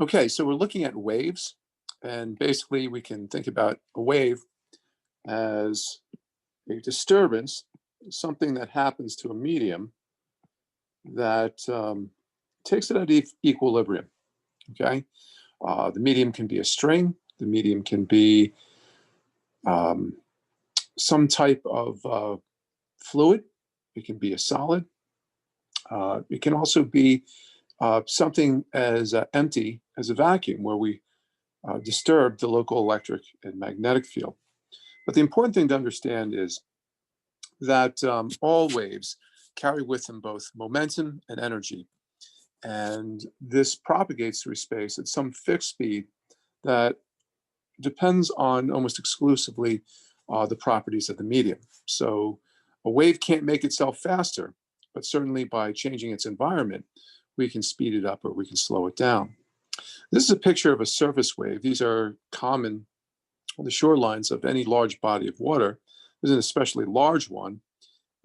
Okay, so we're looking at waves, and basically we can think about a wave as a disturbance, something that happens to a medium that takes it at equilibrium. Okay, the medium can be a string, the medium can be um, some type of fluid, it can be a solid, it can also be something as empty as a vacuum where we disturb the local electric and magnetic field. But the important thing to understand is that all waves carry with them both momentum and energy. And this propagates through space at some fixed speed that depends on almost exclusively the properties of the medium. So a wave can't make itself faster, but certainly by changing its environment, we can speed it up or we can slow it down. This is a picture of a surface wave. These are common on the shorelines of any large body of water. This is an especially large one.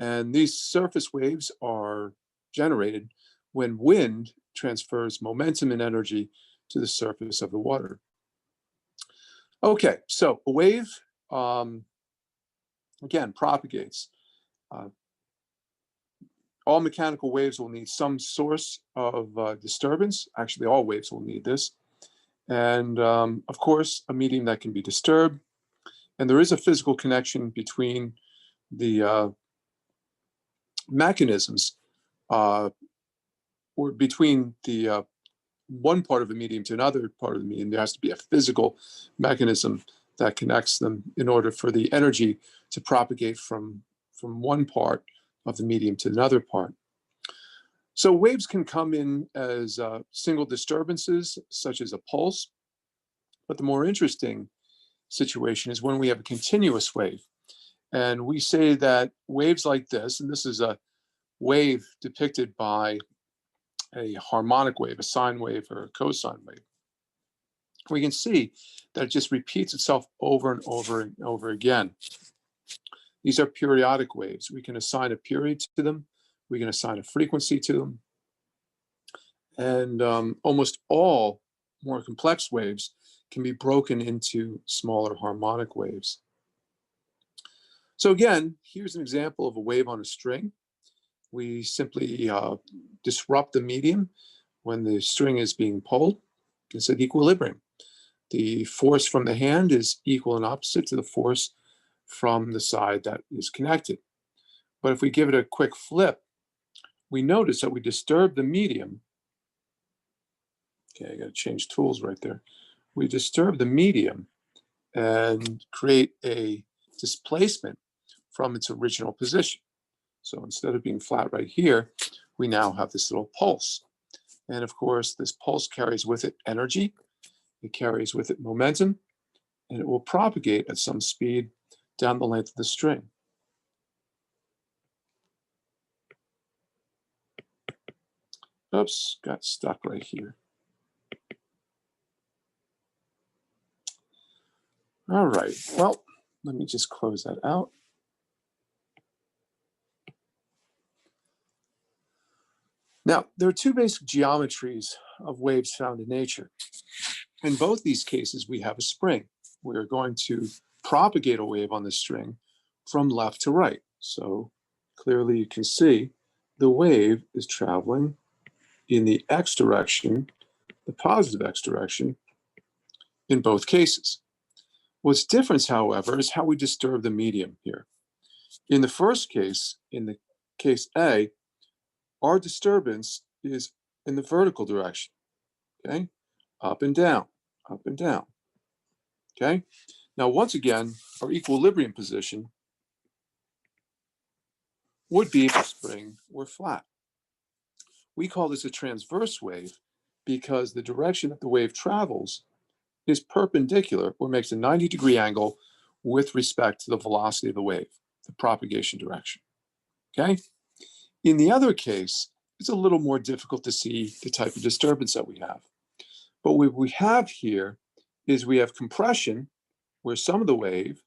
And these surface waves are generated when wind transfers momentum and energy to the surface of the water. Okay, so a wave, again, propagates. Uh, all mechanical waves will need some source of disturbance. Actually, all waves will need this. And of course, a medium that can be disturbed. And there is a physical connection between the mechanisms or between the one part of the medium to another part of the medium. There has to be a physical mechanism that connects them in order for the energy to propagate from one part of the medium to another part. So waves can come in as single disturbances, such as a pulse. But the more interesting situation is when we have a continuous wave. And we say that waves like this, and this is a wave depicted by a harmonic wave, a sine wave or a cosine wave, we can see that it just repeats itself over and over and over again. These are periodic waves. We can assign a period to them. We can assign a frequency to them. And almost all more complex waves can be broken into smaller harmonic waves. So again, here's an example of a wave on a string. We simply disrupt the medium when the string is being pulled. It's at equilibrium. The force from the hand is equal and opposite to the force from the side that is connected. But if we give it a quick flip, we notice that we disturb the medium. Okay, I got to change tools right there. We disturb the medium and create a displacement from its original position. So instead of being flat right here, we now have this little pulse. And of course, this pulse carries with it energy, it carries with it momentum, and it will propagate at some speed down the length of the string. Oops, got stuck right here. All right, well, let me just close that out. Now, there are two basic geometries of waves found in nature. In both these cases, we have a spring. We're going to propagate a wave on the string from left to right. So clearly you can see the wave is traveling in the x direction, the positive x direction, in both cases. What's different, however, is how we disturb the medium here. In the first case, in the case A, our disturbance is in the vertical direction, okay? Up and down, up and down, okay? Now, once again, our equilibrium position would be if the spring were flat. We call this a transverse wave because the direction that the wave travels is perpendicular or makes a 90-degree angle with respect to the velocity of the wave, the propagation direction, okay? In the other case, it's a little more difficult to see the type of disturbance that we have. But what we have here is we have compression, where some of the wave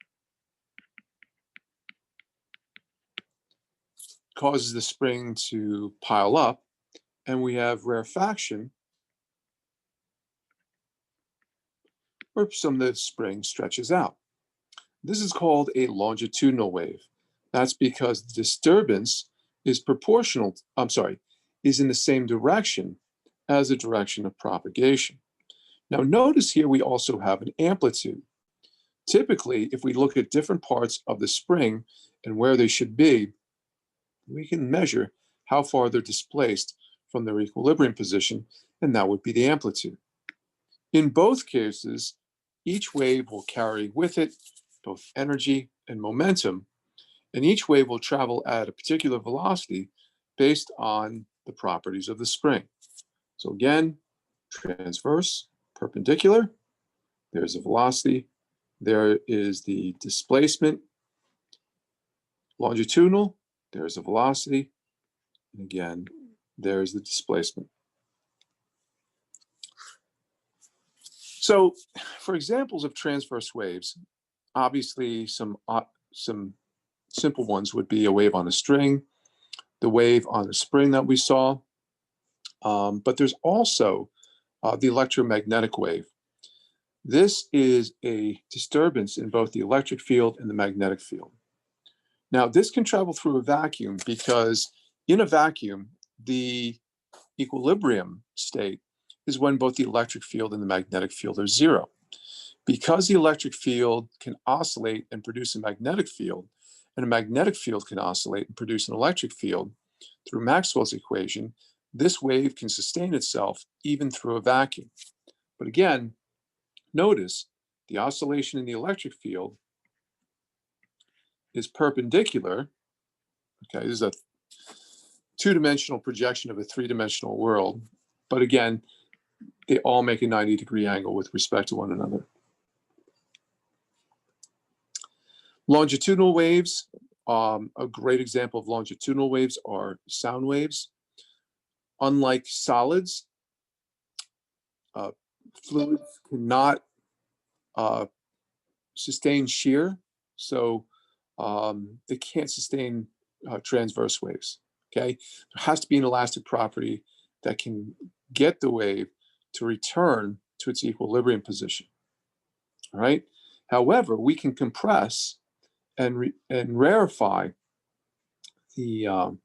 causes the spring to pile up, and we have rarefaction, or some of the spring stretches out. This is called a longitudinal wave. That's because the disturbance is is in the same direction as the direction of propagation. Now notice here we also have an amplitude. Typically, if we look at different parts of the spring and where they should be, we can measure how far they're displaced from their equilibrium position, and that would be the amplitude. In both cases, each wave will carry with it both energy and momentum, and each wave will travel at a particular velocity based on the properties of the spring. So again, transverse, perpendicular, there's a velocity, there is the displacement, longitudinal, there's a velocity, and again, there's the displacement. So for examples of transverse waves, obviously some simple ones would be a wave on a string, the wave on a spring that we saw, but there's also the electromagnetic wave. This is a disturbance in both the electric field and the magnetic field. Now, this can travel through a vacuum because in a vacuum, the equilibrium state is when both the electric field and the magnetic field are zero. Because the electric field can oscillate and produce a magnetic field, and a magnetic field can oscillate and produce an electric field through Maxwell's equation, this wave can sustain itself even through a vacuum. But again, notice the oscillation in the electric field is perpendicular. Okay, this is a two-dimensional projection of a three-dimensional world. But again, they all make a 90-degree angle with respect to one another. Longitudinal waves, a great example of longitudinal waves are sound waves. Unlike solids, fluids cannot sustain shear, so they can't sustain transverse waves. Okay, there has to be an elastic property that can get the wave to return to its equilibrium position. All right. However, we can compress and rarefy the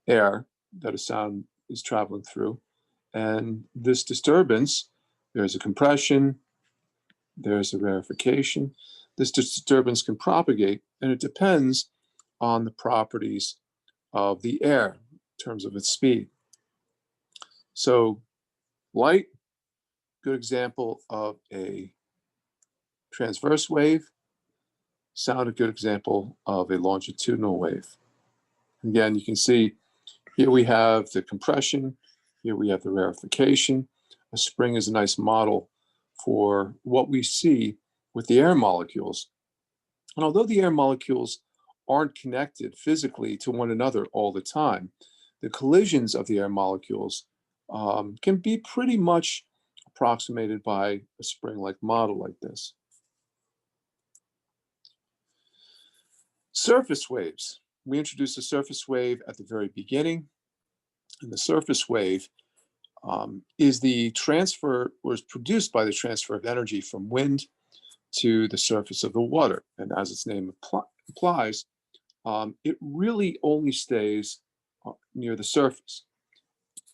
air that a sound is traveling through, and this disturbance, there's a compression, there's a rarefication. This disturbance can propagate, and it depends on the properties of the air in terms of its speed. So light, good example of a transverse wave. Sound, a good example of a longitudinal wave. Again, you can see here we have the compression, here we have the rarefication. A spring is a nice model for what we see with the air molecules. And although the air molecules aren't connected physically to one another all the time, the collisions of the air molecules can be pretty much approximated by a spring-like model like this. Surface waves. We introduced a surface wave at the very beginning. And the surface wave is the transfer, or is produced by the transfer of energy from wind to the surface of the water. And as its name implies, it really only stays near the surface.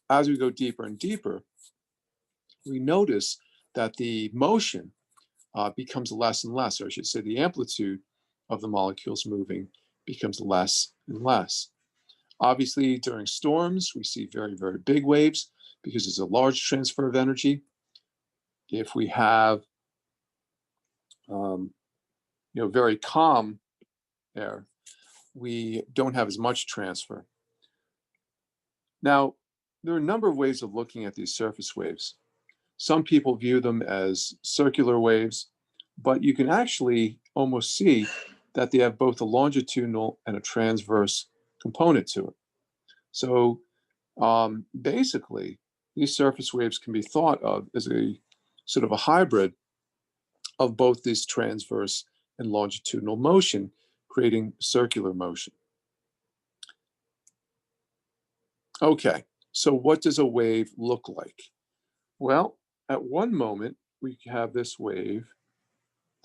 As we go deeper and deeper, we notice that the motion becomes less and less, or I should say the amplitude of the molecules moving becomes less and less. Obviously, during storms, we see very, very big waves because there's a large transfer of energy. If we have very calm air, we don't have as much transfer. Now, there are a number of ways of looking at these surface waves. Some people view them as circular waves, but you can actually almost see that they have both a longitudinal and a transverse component to it. So basically, these surface waves can be thought of as a sort of a hybrid of both this transverse and longitudinal motion, creating circular motion. Okay, so what does a wave look like? Well, at one moment, we have this wave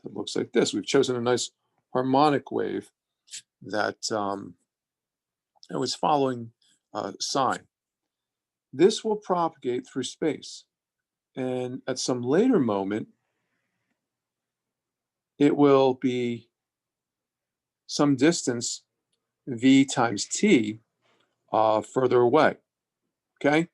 that looks like this. We've chosen a nice harmonic wave that was following sine. This will propagate through space. And at some later moment, it will be some distance v times t further away, okay?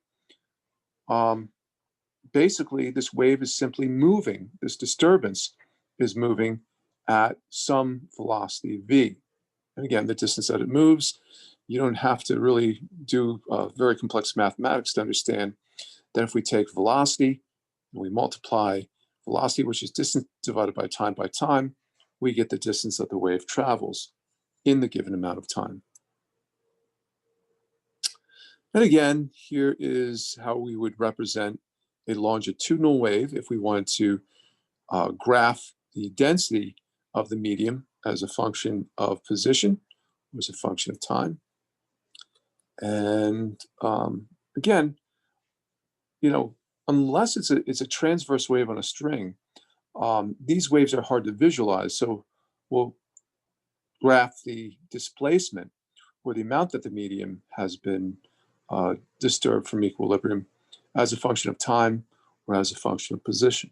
Basically, this wave is simply moving. This disturbance is moving at some velocity v. And again, the distance that it moves, you don't have to really do very complex mathematics to understand that if we take velocity and we multiply velocity, which is distance divided by time, we get the distance that the wave travels in the given amount of time. And again, here is how we would represent a longitudinal wave if we wanted to graph the density of the medium as a function of position, or as a function of time. And again, you know, unless it's a transverse wave on a string, these waves are hard to visualize. So we'll graph the displacement, or the amount that the medium has been disturbed from equilibrium, as a function of time or as a function of position.